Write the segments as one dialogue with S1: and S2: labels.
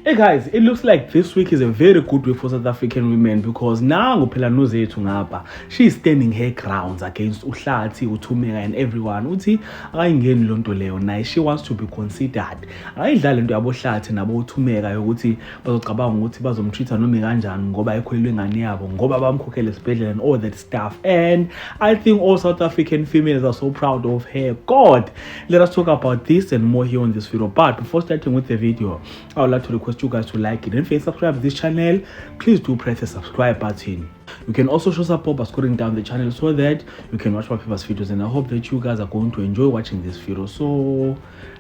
S1: Hey guys, it looks like this week is a very good week for South African women because now phela nozethu ngapha she's standing her grounds against uHlathi, uThumeka and everyone. Uthi akayingeni lonto leyo naye she wants to be considered. Akayidlali into yabo Hlathi nabo uThumeka ukuthi bazocabanga ukuthi bazomtreat noma kanjani ngoba ekhulelwe ngane yabo ngoba bamkhokhela esibhedlela and all that stuff. And I think all South African females are so proud of her. God, let us talk about this and more here on this video. But before starting with the video, I would like to request you guys to like it and if you subscribe to this channel, please do press the subscribe button. You can also show support by scrolling down the channel so that you can watch my previous videos, and I hope that you guys are going to enjoy watching this video. So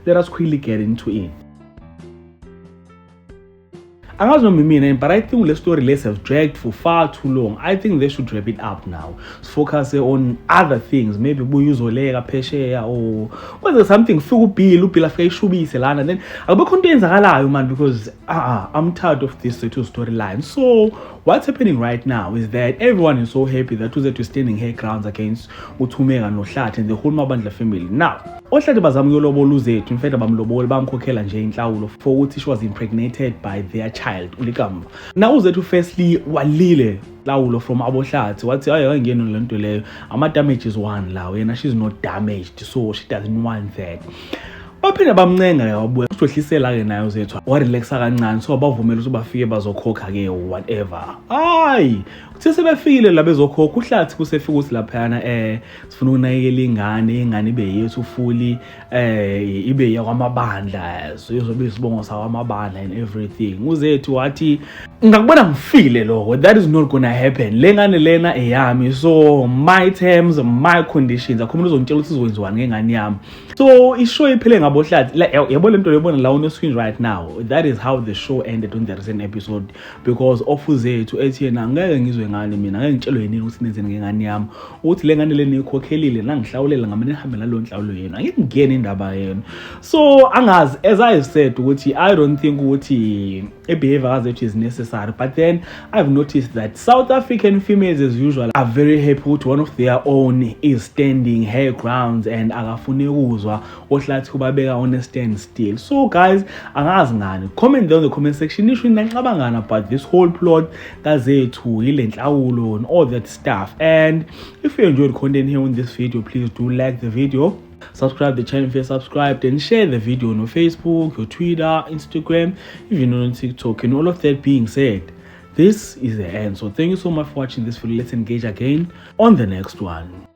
S1: let us quickly get into it. But I think the story less have dragged for far too long. I think they should wrap it up now. Focus on other things. Maybe we use Olega Peshe or was something then I'll be content man because I'm tired of this two storyline. So what's happening right now is that everyone is so happy that Uzethu is standing her grounds against uThumeka and Hlathi and the whole Mabandla family. Now Hlathi bazama ukuyolobola uZethu, in fact bamlobola bamkhokhela nje inhlawulo for ukuthi she was impregnated by their child ulikamva. Now uZethu firstly walile lawulo from aboHlathi wathi ayengena lento leyo ama damages one lawo yena she's not damaged so she doesn't want that. Baphinde bamncenga yabuya uzohlisela ke nayo uZethu wa relaxa kancane so bavumela ukuthi bafike bazokhokha ke whatever. Hayi kuthi sebefikile la bezokhokha uHlathi kusefika ukuthi lapha sifuna ukunakekela ingane ibe yethu fully ibe yakwamabandla so izobe isibongo sakwamabandla and everything. uZethu wathi ngakubona ngifile lokho, that is not gonna happen, le ngane lena eyami so my terms my conditions akhona uzongitshela ukuthi izokwenziwa ngengane yami. So ishow iphele ngaboHlathi yabo lento lebona la on screen right now. That is how the show ended on the recent episode because of uZethu ethi yena ngeke ngizwe ngane mina ngeke ngitshelwe yini ukuthi nenzeni ngengane yami uthi le ngane leni ikhokhelile nangihlawulela ngamane nihambe nalo nhlawulo yena angeke ngene indaba yena. So angazi, as I said ukuthi I don't think ukuthi behavior kaZethu is necessary, but then I've noticed that South African females as usual are very happy with one of their own is standing her grounds and akafuni ukuzwa oHlathi kubabeka on a standstill. So guys, angazi ngani, comment down in the comment section isho ninqabangana about this whole plot kaZethu ile nhlawulo and all that stuff. And if you enjoyed content here on this video, please do like the video, subscribe the channel if you're subscribed, and share the video on your Facebook, your Twitter, Instagram, even on TikTok. And all of that being said, this is the end. So thank you so much for watching this video. Let's engage again on the next one.